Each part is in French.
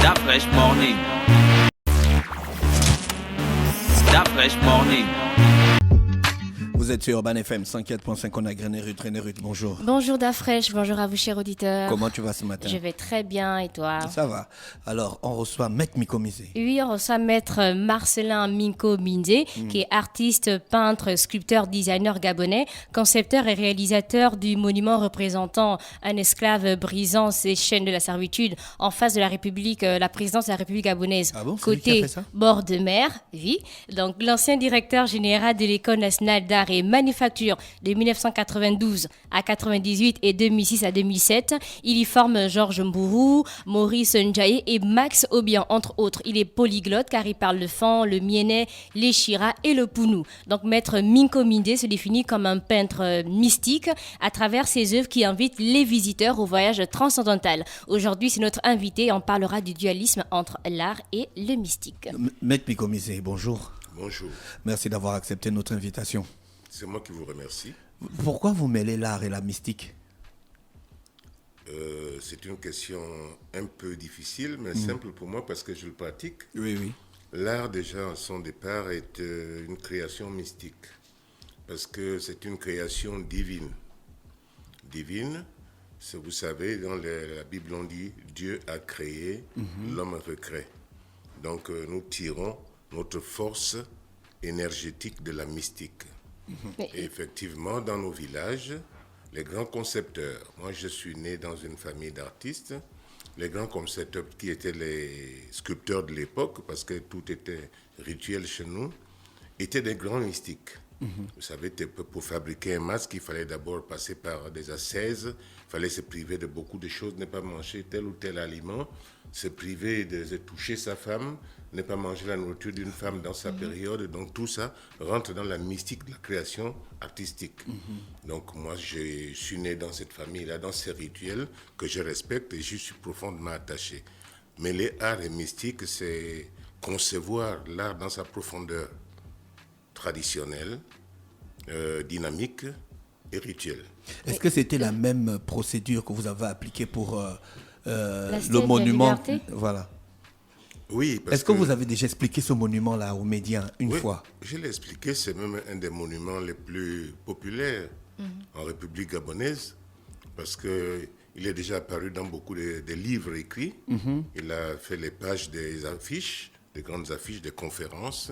That fresh morning. That fresh morning. Vous êtes sur Urban FM 104.5, on a Grénérut. Bonjour. Bonjour Dafresh, bonjour à vous chers auditeurs. Comment tu vas ce matin? Je vais très bien et toi? Ça va. Alors, on reçoit Maître Minko Misé. Oui, on reçoit Maître Marcelin Minko Misé, qui est artiste, peintre, sculpteur, designer gabonais, concepteur et réalisateur du monument représentant un esclave brisant ses chaînes de la servitude en face de la République, la présidence de la République gabonaise. Ah bon, c'est lui qui a côté fait ça? bord de mer, oui. Donc, l'ancien directeur général de l'École nationale d'art et manufacture de 1992 à 98 et 2006 à 2007. Il y forme Georges Mbourou, Maurice Ndjaye et Max Obian, entre autres. Il est polyglotte car il parle le fan, le mienais, les chira et le pounou. Donc, Maître Minko Misé se définit comme un peintre mystique à travers ses œuvres qui invitent les visiteurs au voyage transcendantal. Aujourd'hui, c'est notre invité. On parlera du dualisme entre l'art et le mystique. Maître Minko Misé, bonjour. Bonjour, Merci d'avoir accepté notre invitation. c'est moi qui vous remercie. Pourquoi vous mêlez l'art et la mystique? C'est une question un peu difficile, mais simple pour moi parce que je le pratique. Oui. L'art, déjà, à son départ, est une création mystique. Parce que c'est une création divine. Divine, vous savez, dans la Bible, on dit Dieu a créé, l'homme recrée. Donc, nous tirons notre force énergétique de la mystique. Et effectivement, dans nos villages, les grands concepteurs, moi je suis né dans une famille d'artistes, les grands concepteurs qui étaient les sculpteurs de l'époque, parce que tout était rituel chez nous, étaient des grands mystiques. Vous savez, pour fabriquer un masque, il fallait d'abord passer par des ascèses, il fallait se priver de beaucoup de choses, ne pas manger tel ou tel aliment, se priver de toucher sa femme, ne pas manger la nourriture d'une femme dans sa période. Donc tout ça rentre dans la mystique de la création artistique. Donc moi, je suis né dans cette famille-là, dans ces rituels que je respecte et je suis profondément attaché. Mais les arts et mystiques, c'est concevoir l'art dans sa profondeur traditionnelle, dynamique et rituelle. Est-ce que c'était la même procédure que vous avez appliquée pour le Stèle de la monument? liberté? Voilà. Oui, parce Est-ce que vous avez déjà expliqué ce monument-là aux médias une Oui, fois? je l'ai expliqué, c'est même un des monuments les plus populaires en République gabonaise, parce qu'il est déjà apparu dans beaucoup de livres écrits. Il a fait les pages des affiches, des grandes affiches, des conférences.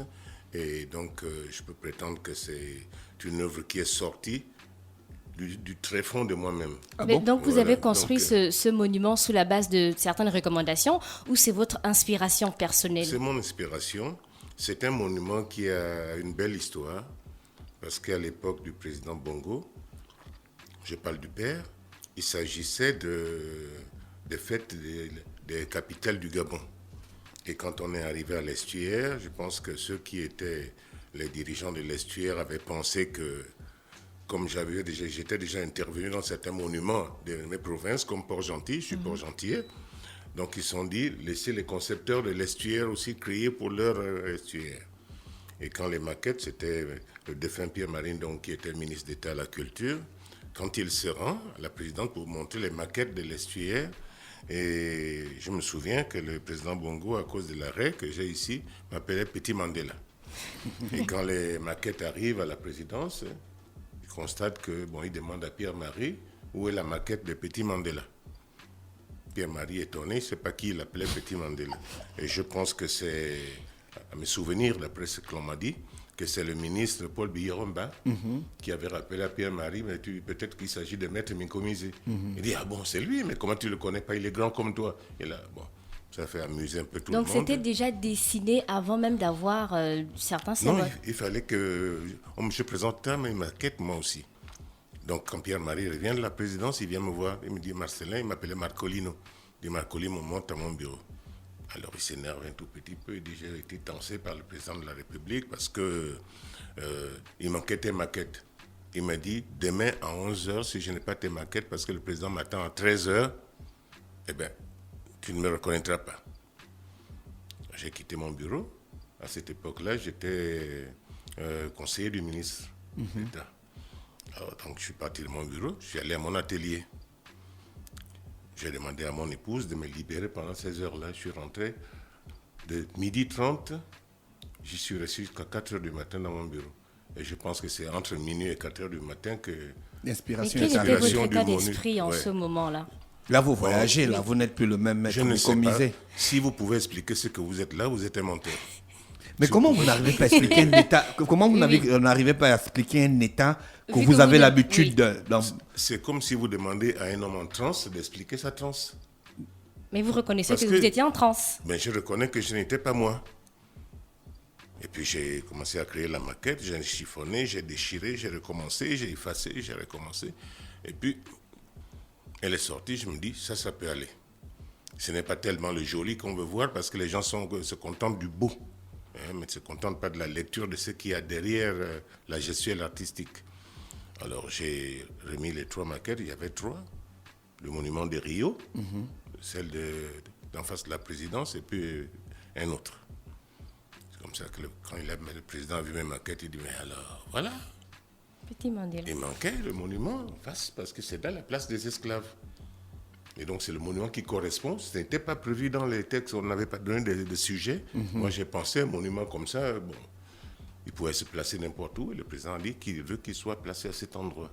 Et donc, je peux prétendre que c'est une œuvre qui est sortie du tréfonds de moi-même. Ah Mais bon? donc, vous Voilà, avez construit donc, ce monument sous la base de certaines recommandations ou c'est votre inspiration personnelle? C'est mon inspiration. C'est un monument qui a une belle histoire, parce qu'à l'époque du président Bongo, je parle du père, il s'agissait de fêtes des capitales du Gabon. Et quand on est arrivé à l'estuaire, je pense que ceux qui étaient les dirigeants de l'estuaire avaient pensé que, comme j'étais déjà intervenu dans certains monuments de mes provinces, comme Port-Gentil, je suis Port-Gentil, donc ils se sont dit, laissez les concepteurs de l'estuaire aussi créer pour leur estuaire. Et quand les maquettes, c'était le défunt Pierre Marine, donc, qui était ministre d'État à la Culture, quand il se rend à la présidente pour montrer les maquettes de l'estuaire, et je me souviens que le président Bongo, à cause de l'arrêt que j'ai ici, m'appelait Petit Mandela. Et quand les maquettes arrivent à la présidence, il constate que, il demande à Pierre-Marie où est la maquette de Petit Mandela. Pierre-Marie, étonné, c'est pas qui il appelait Petit Mandela. Et je pense que c'est, à mes souvenirs, d'après ce que l'on m'a dit, que c'est le ministre Paul Biya-Rumba qui avait rappelé à Pierre-Marie, mais peut-être qu'il s'agit de Maître Minko Misé. Il dit, ah bon, c'est lui, mais comment tu le connais pas? Il est grand comme toi. Et là, ça fait amuser un peu tout le monde. Donc, c'était déjà dessiné avant même d'avoir certains symboles? Non, il fallait que je présente mes maquettes, moi aussi. Donc, quand Pierre-Marie revient de la présidence, il vient me voir, il me dit, Marcelin, il m'appelait Marcolino. Il dit, Marcolino, monte à mon bureau. Alors, il s'énerve un tout petit peu, il dit, j'ai été tensé par le président de la République parce que il manquait tes maquettes. Il m'a dit, demain à 11h, si je n'ai pas tes maquettes, parce que le président m'attend à 13h, eh bien, tu ne me reconnaîtras pas. J'ai quitté mon bureau. À cette époque-là, j'étais conseiller du ministre d'État. Alors, donc, je suis parti de mon bureau, je suis allé à mon atelier. J'ai demandé à mon épouse de me libérer pendant ces heures-là. Je suis rentré de 12h30, j'y suis resté jusqu'à 4h du matin dans mon bureau. Et je pense que c'est entre minuit et 4h du matin que... Mais L'inspiration quel est était arrivée. votre du état MONU. d'esprit en Ouais. ce moment-là? Là, vous voyagez, là, vous n'êtes plus le même maître Je ne sais pas. commisé. Si vous pouvez expliquer ce que vous êtes là, vous êtes un menteur. Mais comment vous n'arrivez pas à expliquer un état, comment vous n'arrivez pas à expliquer un état que Vu vous que avez vous l'habitude n'êtes- de... C'est comme si vous demandez à un homme en transe d'expliquer sa transe. Mais vous reconnaissez Parce que que- vous étiez en transe. Mais je reconnais que je n'étais pas moi. Et puis j'ai commencé à créer la maquette, j'ai chiffonné, j'ai déchiré, j'ai recommencé, j'ai effacé, j'ai recommencé. Et puis, elle est sortie, je me dis, ça peut aller. Ce n'est pas tellement le joli qu'on veut voir parce que les gens se contentent du beau, hein, mais ne se contentent pas de la lecture de ce qu'il y a derrière la gestuelle artistique. Alors j'ai remis les 3 maquettes, il y avait 3. Le monument de Rio, celle d'en face de la présidence et puis un autre. C'est comme ça que quand le président a vu mes maquettes, il dit, mais alors, voilà. Petit Mandela. Il manquait le monument en face parce que c'est dans la place des esclaves. Et donc c'est le monument qui correspond. Ce n'était pas prévu dans les textes, on n'avait pas donné de sujet. Moi j'ai pensé un monument comme ça, bon, il pouvait se placer n'importe où. Et le président a dit qu'il veut qu'il soit placé à cet endroit.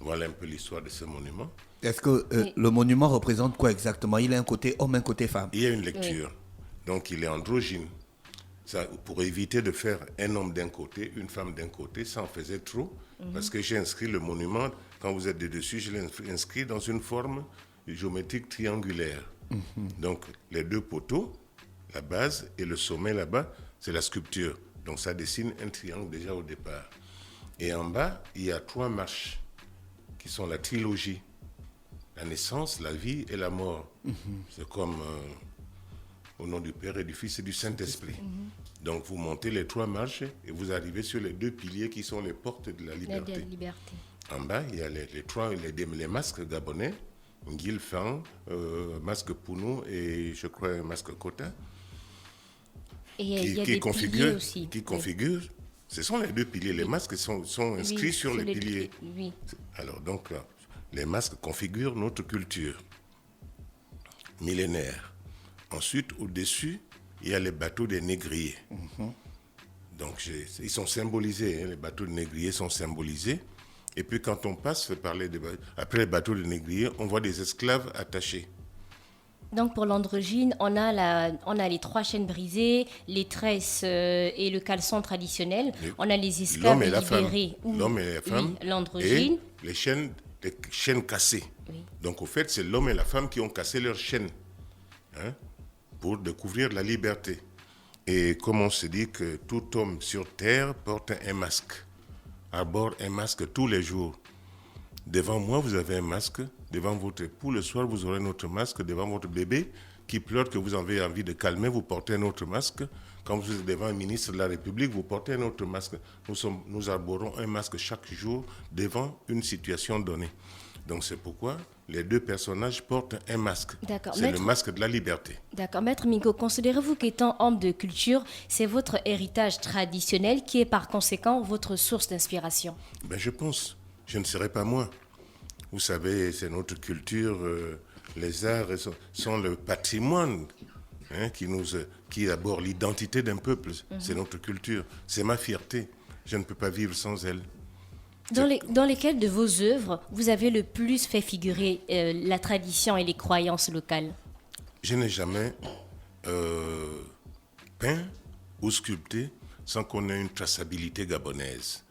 Voilà un peu l'histoire de ce monument. Est-ce que le monument représente quoi exactement? Il a un côté homme, un côté femme. Il y a une lecture. Donc il est androgyne. Ça, pour éviter de faire un homme d'un côté, une femme d'un côté, ça en faisait trop. Parce que j'ai inscrit le monument, quand vous êtes dessus, je l'ai inscrit dans une forme géométrique triangulaire. Donc les 2 poteaux, la base et le sommet là-bas, c'est la sculpture. Donc ça dessine un triangle déjà au départ. Et en bas, il y a 3 marches qui sont la trilogie. La naissance, la vie et la mort. C'est comme au nom du Père et du Fils et du Saint-Esprit. Donc vous montez les 3 marches et vous arrivez sur les 2 piliers qui sont les portes de la La liberté. liberté. En bas, il y a les masques gabonais, Ngil Fan, masque Pounou et je crois un masque Kota, Et il y a qui des configurent. piliers aussi. Qui Oui. configurent. Ce sont les 2 piliers. Les masques sont inscrits Oui, sur les piliers. Oui. Alors donc, là, les masques configurent notre culture millénaire. Ensuite, au-dessus, il y a les bateaux des négriers. Donc, ils sont symbolisés, hein, les bateaux de négriers sont symbolisés. Et puis, quand on passe, après les bateaux de négriers, on voit des esclaves attachés. Donc pour l'androgyne, on a les 3 chaînes brisées, les tresses et le caleçon traditionnel. On a les esclaves L'homme et la femme. libérés. L'homme et la femme. Oui, l'androgyne. Et les chaînes cassées. Oui. Donc, au fait, c'est l'homme et la femme qui ont cassé leurs chaînes, hein, pour découvrir la liberté. Et comme on se dit que tout homme sur terre porte un masque, arbore un masque tous les jours. Devant moi, vous avez un masque. Devant votre époux, le soir, vous aurez un autre masque. Devant votre bébé qui pleure, que vous avez envie de calmer, vous portez un autre masque. Quand vous êtes devant un ministre de la République, vous portez un autre masque. Nous arborons un masque chaque jour devant une situation donnée. Donc c'est pourquoi les 2 personnages portent un masque. D'accord. C'est le masque de la liberté. D'accord. Maître Mingo, considérez-vous qu'étant homme de culture, c'est votre héritage traditionnel qui est par conséquent votre source d'inspiration? Ben, je pense. Je ne serai pas moi. Vous savez, c'est notre culture. Les arts sont le patrimoine, hein, qui est d'abord l'identité d'un peuple. C'est notre culture. C'est ma fierté. Je ne peux pas vivre sans elle. Dans lesquelles de vos œuvres vous avez le plus fait figurer la tradition et les croyances locales? Je n'ai jamais peint ou sculpté sans qu'on ait une traçabilité gabonaise,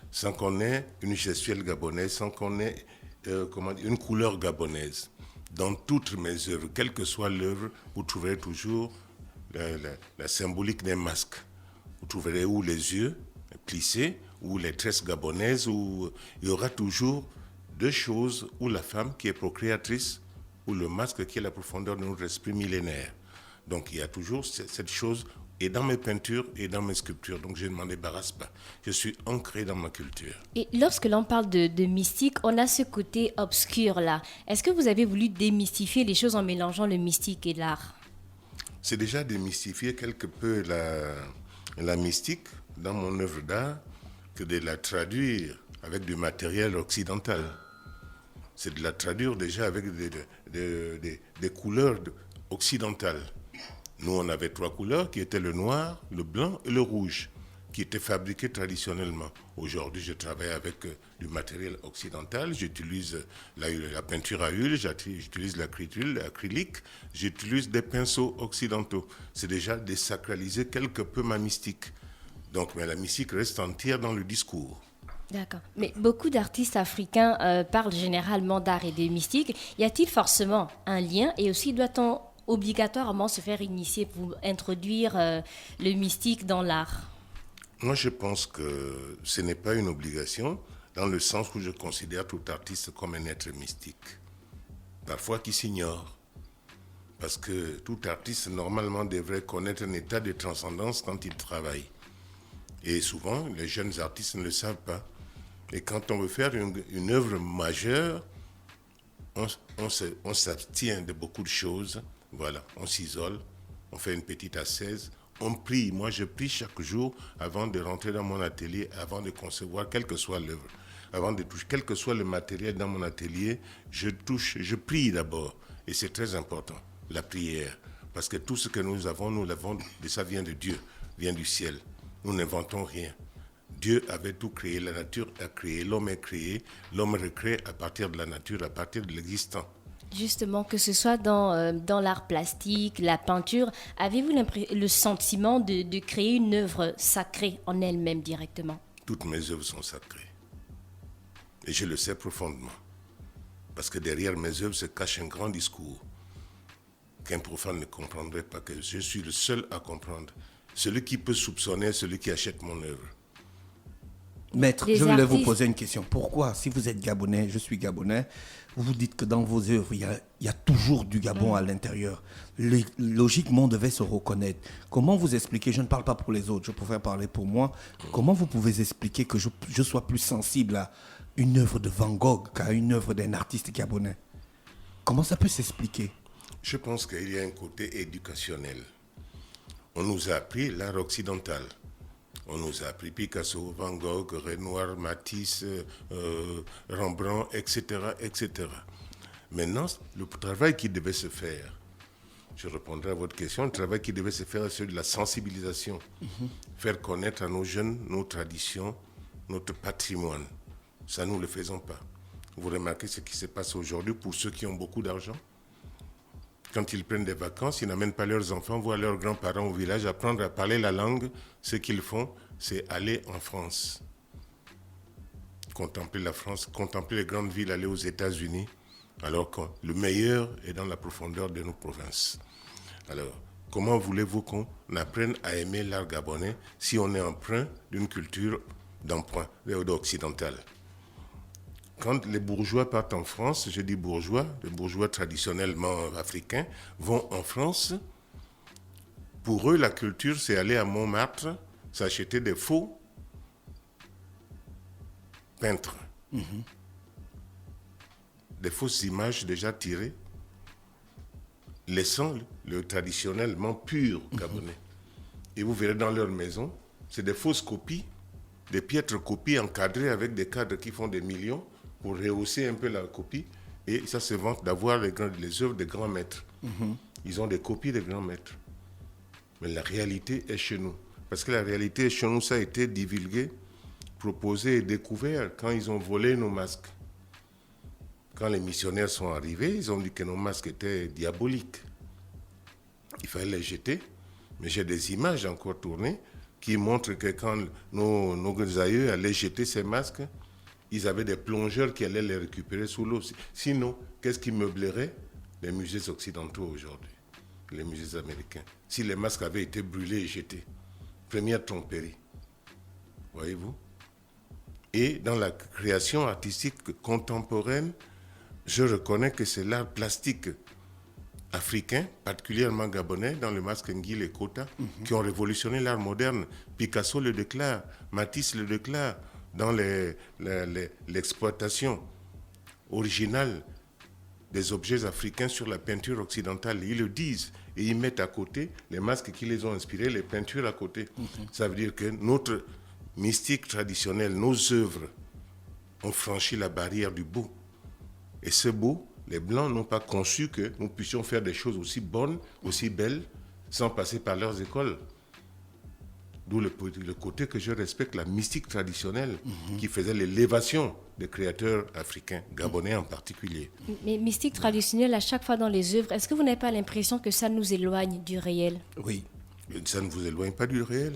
sans qu'on ait une gestuelle gabonaise, sans qu'on ait une couleur gabonaise. Dans toutes mes œuvres, quelle que soit l'œuvre, vous trouverez toujours la symbolique d'un masque. Vous trouverez où les yeux plissés, ou les tresses gabonaises, où il y aura toujours 2 choses, ou la femme qui est procréatrice, ou le masque qui est la profondeur de notre esprit millénaire. Donc il y a toujours cette chose, et dans mes peintures et dans mes sculptures, donc je ne m'en débarrasse pas. Je suis ancré dans ma culture. Et lorsque l'on parle de mystique, on a ce côté obscur là. Est-ce que vous avez voulu démystifier les choses en mélangeant le mystique et l'art? C'est déjà démystifier quelque peu la mystique dans mon œuvre d'art que de la traduire avec du matériel occidental. c'est de la traduire déjà avec des couleurs occidentales. Nous, on avait 3 couleurs qui étaient le noir, le blanc et le rouge, qui étaient fabriqués traditionnellement. Aujourd'hui, je travaille avec du matériel occidental. J'utilise la peinture à huile, j'utilise l'acrylique, j'utilise des pinceaux occidentaux. C'est déjà désacraliser quelque peu ma mystique. Donc, mais la mystique reste entière dans le discours. D'accord. Mais beaucoup d'artistes africains parlent généralement d'art et de mystique. Y a-t-il forcément un lien et aussi doit-on obligatoirement se faire initier pour introduire le mystique dans l'art? Moi, je pense que ce n'est pas une obligation, dans le sens où je considère tout artiste comme un être mystique, parfois qui s'ignore. Parce que tout artiste, normalement, devrait connaître un état de transcendance quand il travaille. Et souvent, les jeunes artistes ne le savent pas. Et quand on veut faire une œuvre majeure, on s'abstient de beaucoup de choses. Voilà, on s'isole, on fait une petite ascèse, on prie. Moi, je prie chaque jour avant de rentrer dans mon atelier, avant de concevoir quelle que soit l'œuvre. Avant de toucher, quel que soit le matériel dans mon atelier, je prie d'abord. Et c'est très important, la prière. Parce que tout ce que nous l'avons, ça vient de Dieu, vient du ciel. Nous n'inventons rien. Dieu avait tout créé, la nature a créé, l'homme est créé, l'homme recrée à partir de la nature, à partir de l'existant. Justement, que ce soit dans l'art plastique, la peinture, avez-vous le sentiment de créer une œuvre sacrée en elle-même directement? Toutes mes œuvres sont sacrées. Et je le sais profondément. Parce que derrière mes œuvres se cache un grand discours qu'un profane ne comprendrait pas, que je suis le seul à comprendre. Celui qui peut soupçonner, celui qui achète mon œuvre. Maître, je voulais vous poser une question. Pourquoi, si vous êtes Gabonais, je suis Gabonais, vous dites que dans vos œuvres, il y a toujours du Gabon à l'intérieur. Logiquement, on devait se reconnaître. Comment vous expliquez, je ne parle pas pour les autres, je préfère parler pour moi, comment vous pouvez expliquer que je sois plus sensible à une œuvre de Van Gogh qu'à une œuvre d'un artiste gabonais? Comment ça peut s'expliquer? Je pense qu'il y a un côté éducationnel. On nous a appris l'art occidental. On nous a appris Picasso, Van Gogh, Renoir, Matisse, Rembrandt, etc., etc. Maintenant, le travail qui devait se faire, je répondrai à votre question, le travail qui devait se faire, c'est de la sensibilisation. Faire connaître à nos jeunes nos traditions, notre patrimoine. Ça, nous ne le faisons pas. Vous remarquez ce qui se passe aujourd'hui pour ceux qui ont beaucoup d'argent? Quand ils prennent des vacances, ils n'amènent pas leurs enfants voir leurs grands-parents au village, apprendre à parler la langue. Ce qu'ils font, c'est aller en France. Contempler la France, contempler les grandes villes, aller aux États-Unis, alors que le meilleur est dans la profondeur de nos provinces. Alors, comment voulez-vous qu'on apprenne à aimer l'art gabonais si on est empreint d'une culture d'emprunt occidentale? Quand les bourgeois partent en France, je dis bourgeois, les bourgeois traditionnellement africains vont en France. Pour eux, la culture, c'est aller à Montmartre, s'acheter des faux peintres. Des fausses images déjà tirées, laissant le traditionnellement pur gabonais. Et vous verrez dans leur maison, c'est des fausses copies, des piètres copies encadrées avec des cadres qui font des millions, pour rehausser un peu la copie, et ça se vante d'avoir les œuvres des grands maîtres. Ils ont des copies des grands maîtres. Mais la réalité est chez nous. Parce que la réalité est chez nous, ça a été divulgué, proposé et découvert quand ils ont volé nos masques. Quand les missionnaires sont arrivés, ils ont dit que nos masques étaient diaboliques. Il fallait les jeter. Mais j'ai des images encore tournées qui montrent que quand nos aïeux allaient jeter ces masques, ils avaient des plongeurs qui allaient les récupérer sous l'eau. Sinon, qu'est-ce qui meublerait les musées occidentaux aujourd'hui, les musées américains, si les masques avaient été brûlés et jetés? Première tromperie. Voyez-vous? Et dans la création artistique contemporaine, je reconnais que c'est l'art plastique africain, particulièrement gabonais, dans le masque Nguil et Kota, qui ont révolutionné l'art moderne. Picasso le déclare, Matisse le déclare, dans l'exploitation originale des objets africains sur la peinture occidentale. Ils le disent et ils mettent à côté les masques qui les ont inspirés, les peintures à côté. Ça veut dire que notre mystique traditionnelle, nos œuvres ont franchi la barrière du beau. Et ce beau, les Blancs n'ont pas conçu que nous puissions faire des choses aussi bonnes, aussi belles, sans passer par leurs écoles. D'où le côté que je respecte, la mystique traditionnelle qui faisait l'élévation des créateurs africains, gabonais en particulier. Mais mystique traditionnelle, à chaque fois dans les œuvres, est-ce que vous n'avez pas l'impression que ça nous éloigne du réel? Oui. Ça ne vous éloigne pas du réel.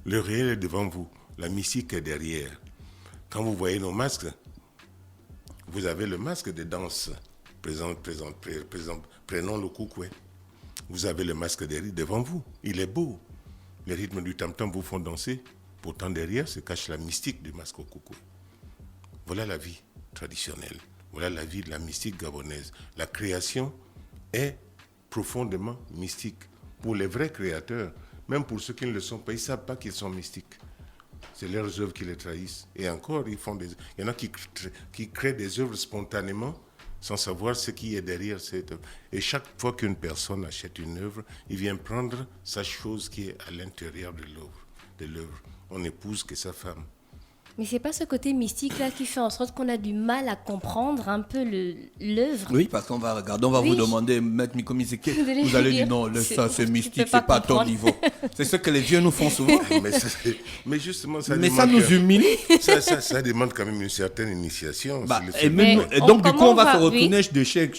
Le réel est devant vous. La mystique est derrière. Quand vous voyez nos masques, vous avez le masque de danse. Prenons le koukoué. Vous avez le masque des rites devant vous. Il est beau. Les rythmes du tam-tam vous font danser. Pourtant, derrière se cache la mystique du masque au koukoué. Voilà la vie traditionnelle. Voilà la vie de la mystique gabonaise. La création est profondément mystique. Pour les vrais créateurs, même pour ceux qui ne le sont pas, ils ne savent pas qu'ils sont mystiques. C'est leurs œuvres qui les trahissent. Et encore, il y en a qui créent des œuvres spontanément sans savoir ce qui est derrière cette œuvre. Et chaque fois qu'une personne achète une œuvre, il vient prendre sa chose qui est à l'intérieur de l'œuvre. On n'épouse que sa femme. Mais c'est pas ce côté mystique-là qui fait en sorte qu'on a du mal à comprendre un peu l'œuvre. Oui, parce qu'on va regarder, on va vous demander, Maître Mikomi, c'est vous allez dire non, ça c'est mystique, c'est pas à ton niveau. C'est ce que les vieux nous font souvent. mais justement, ça nous humilie. Ça demande quand même une certaine initiation. Et donc, du coup, on va se retourner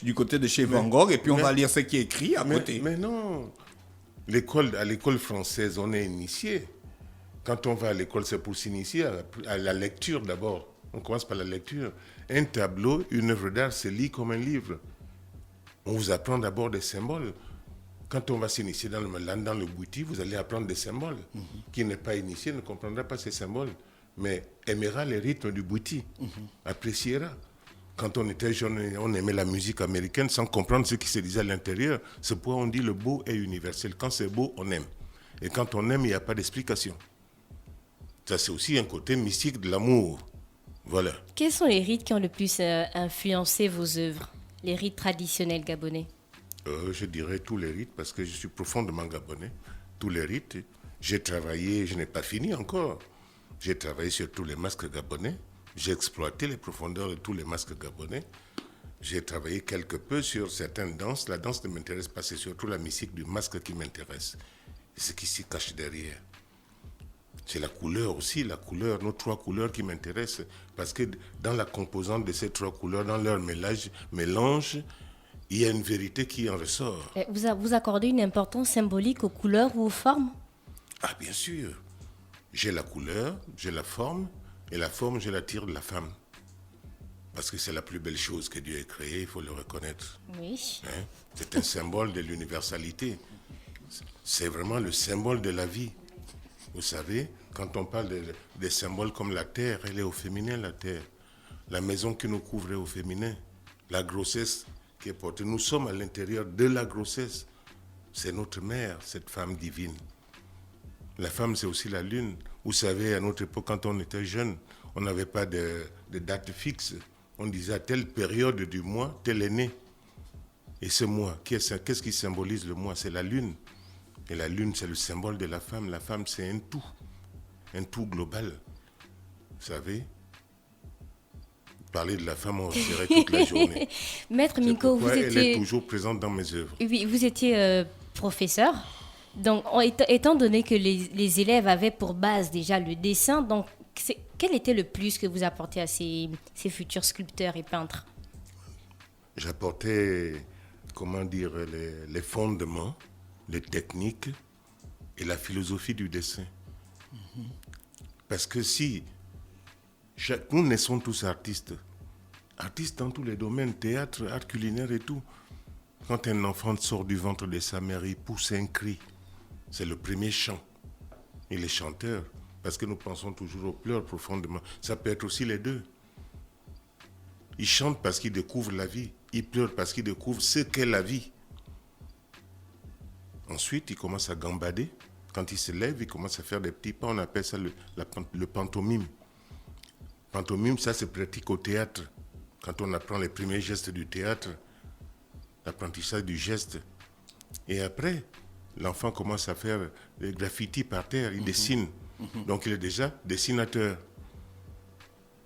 du côté de chez Van Gogh et puis on va lire ce qui est écrit à côté. Mais non, à l'école française, on est initié. Quand on va à l'école, c'est pour s'initier à la lecture d'abord. On commence par la lecture. Un tableau, une œuvre d'art se lit comme un livre. On vous apprend d'abord des symboles. Quand on va s'initier dans le bouti, vous allez apprendre des symboles. Qui n'est pas initié ne comprendra pas ces symboles, mais aimera les rythmes du bouti, appréciera. Quand on était jeune, on aimait la musique américaine sans comprendre ce qui se disait à l'intérieur. C'est pourquoi on dit le beau est universel. Quand c'est beau, on aime. Et quand on aime, il n'y a pas d'explication. Ça, c'est aussi un côté mystique de l'amour. Voilà. Quels sont les rites qui ont le plus influencé vos œuvres? Les rites traditionnels gabonais? Je dirais tous les rites, parce que je suis profondément gabonais. Tous les rites. J'ai travaillé, je n'ai pas fini encore. J'ai travaillé sur tous les masques gabonais. J'ai exploité les profondeurs de tous les masques gabonais. J'ai travaillé quelque peu sur certaines danses. La danse ne m'intéresse pas, c'est surtout la mystique du masque qui m'intéresse. Et ce qui s'y cache derrière. C'est la couleur aussi, nos 3 couleurs qui m'intéressent. Parce que dans la composante de ces 3 couleurs, dans leur mélange, il y a une vérité qui en ressort. Vous accordez une importance symbolique aux couleurs ou aux formes? Ah, bien sûr. J'ai la couleur, j'ai la forme, et la forme, je la tire de la femme. Parce que c'est la plus belle chose que Dieu ait créée, il faut le reconnaître. Oui. C'est un symbole de l'universalité. C'est vraiment le symbole de la vie. Vous savez, quand on parle des symboles comme la terre, elle est au féminin, la terre. La maison qui nous couvre est au féminin. La grossesse qui est portée. Nous sommes à l'intérieur de la grossesse. C'est notre mère, cette femme divine. La femme, c'est aussi la lune. Vous savez, à notre époque, quand on était jeune, on n'avait pas de date fixe. On disait à telle période du mois, tel est né. Et ce mois, qu'est-ce qui symbolise le mois? C'est la lune. Et la lune, c'est le symbole de la femme. La femme, c'est un tout global. Vous savez, parler de la femme, on serait toute la journée. Maître Miko, elle est toujours présente dans mes œuvres. Oui, vous étiez professeur. Donc, étant donné que les élèves avaient pour base déjà le dessin, donc quel était le plus que vous apportez à ces futurs sculpteurs et peintres? J'apportais, les fondements, les techniques et la philosophie du dessin. Parce que nous naissons tous artistes dans tous les domaines, théâtre, art culinaire et tout. Quand un enfant sort du ventre de sa mère, il pousse un cri. C'est le premier chant. Il est chanteur, parce que nous pensons toujours aux pleurs profondément. Ça peut être aussi les deux. Il chante parce qu'il découvre la vie. Il pleure parce qu'il découvre ce qu'est la vie. Ensuite, il commence à gambader. Quand il se lève, il commence à faire des petits pas. On appelle ça le pantomime. Pantomime, ça se pratique au théâtre. Quand on apprend les premiers gestes du théâtre, l'apprentissage du geste. Et après, l'enfant commence à faire des graffitis par terre. Il dessine. Donc, il est déjà dessinateur.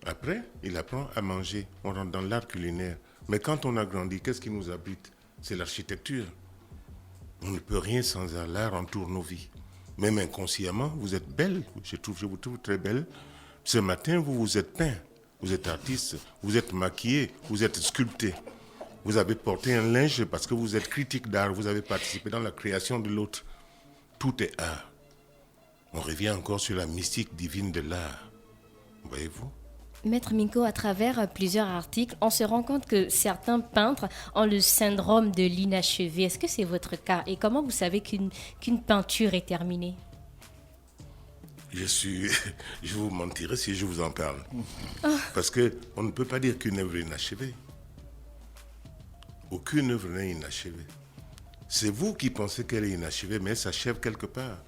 Après, il apprend à manger. On rentre dans l'art culinaire. Mais quand on a grandi, qu'est-ce qui nous abrite? C'est l'architecture. On ne peut rien sans l'art entoure nos vies. Même inconsciemment, vous êtes belle. Je vous trouve très belle. Ce matin, vous vous êtes peint. Vous êtes artiste. Vous êtes maquillé. Vous êtes sculpté. Vous avez porté un linge parce que vous êtes critique d'art. Vous avez participé dans la création de l'autre. Tout est art. On revient encore sur la mystique divine de l'art. Voyez-vous? Maître Minko, à travers plusieurs articles, on se rend compte que certains peintres ont le syndrome de l'inachevé. Est-ce que c'est votre cas? Et comment vous savez qu'une peinture est terminée? Je vous mentirais si je vous en parle. Parce qu'on ne peut pas dire qu'une œuvre est inachevée. Aucune œuvre n'est inachevée. C'est vous qui pensez qu'elle est inachevée, mais elle s'achève quelque part.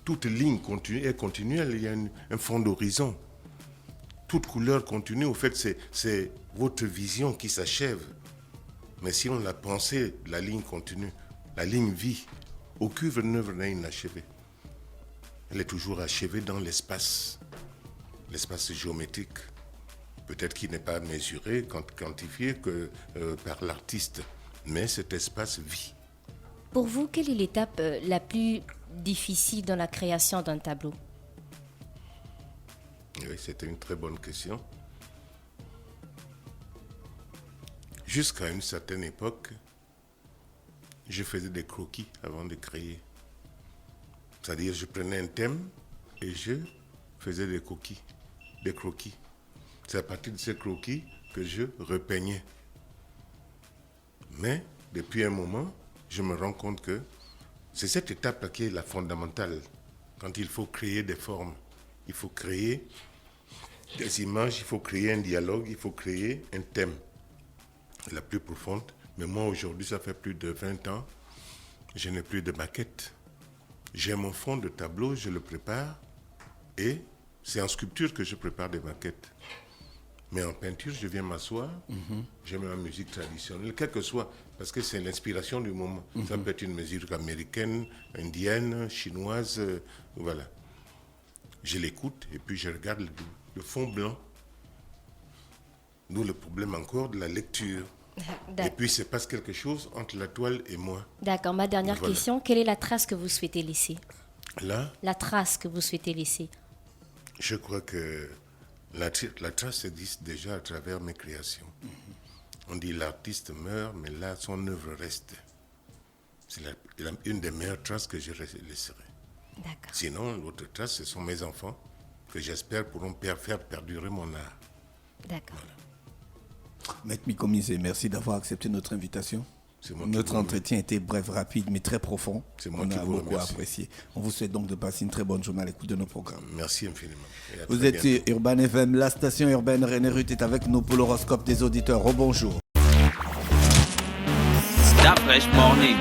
Toute ligne continue est continuelle, il y a un fond d'horizon. Toute couleur continue, au fait, c'est votre vision qui s'achève. Mais si on l'a pensé, la ligne continue, la ligne vit. Aucune œuvre n'est inachevée. Elle est toujours achevée dans l'espace géométrique. Peut-être qu'il n'est pas mesuré, quantifié que par l'artiste, mais cet espace vit. Pour vous, quelle est l'étape la plus difficile dans la création d'un tableau? Oui, c'était une très bonne question. Jusqu'à une certaine époque, je faisais des croquis avant de créer. C'est-à-dire, je prenais un thème et je faisais des croquis. C'est à partir de ces croquis que je repeignais. Mais, depuis un moment, je me rends compte que c'est cette étape-là qui est la fondamentale. Quand il faut créer des formes, il faut créer des images, il faut créer un dialogue, il faut créer un thème. La plus profonde. Mais moi, aujourd'hui, ça fait plus de 20 ans, je n'ai plus de maquette. J'ai mon fond de tableau, je le prépare et c'est en sculpture que je prépare des maquettes. Mais en peinture, je viens m'asseoir, j'aime la musique traditionnelle, quelle que soit, parce que c'est l'inspiration du moment. Ça peut être une musique américaine, indienne, chinoise, voilà. Je l'écoute et puis je regarde le fond blanc. Nous, le problème encore de la lecture. Et puis, il se passe quelque chose entre la toile et moi. D'accord. Ma dernière question, quelle est la trace que vous souhaitez laisser? Là, La trace que vous souhaitez laisser. je crois que la trace existe déjà à travers mes créations. On dit l'artiste meurt, mais là, son œuvre reste. C'est une des meilleures traces que je laisserai. D'accord. Sinon, l'autre trace, ce sont mes enfants, que j'espère pourront faire perdurer mon art. D'accord. Voilà. Maître Mikomise, merci d'avoir accepté notre invitation. C'est moi qui Notre vous entretien était bref, rapide, mais très profond. C'est moi On qui a vous beaucoup remercie. apprécié. On vous souhaite donc de passer une très bonne journée à l'écoute de nos programmes. Merci infiniment. Et à Vous très êtes bientôt. sur Urban FM, la station urbaine. René Ruth est avec nous pour l'horoscope des auditeurs. Rebonjour. Star Fresh Morning.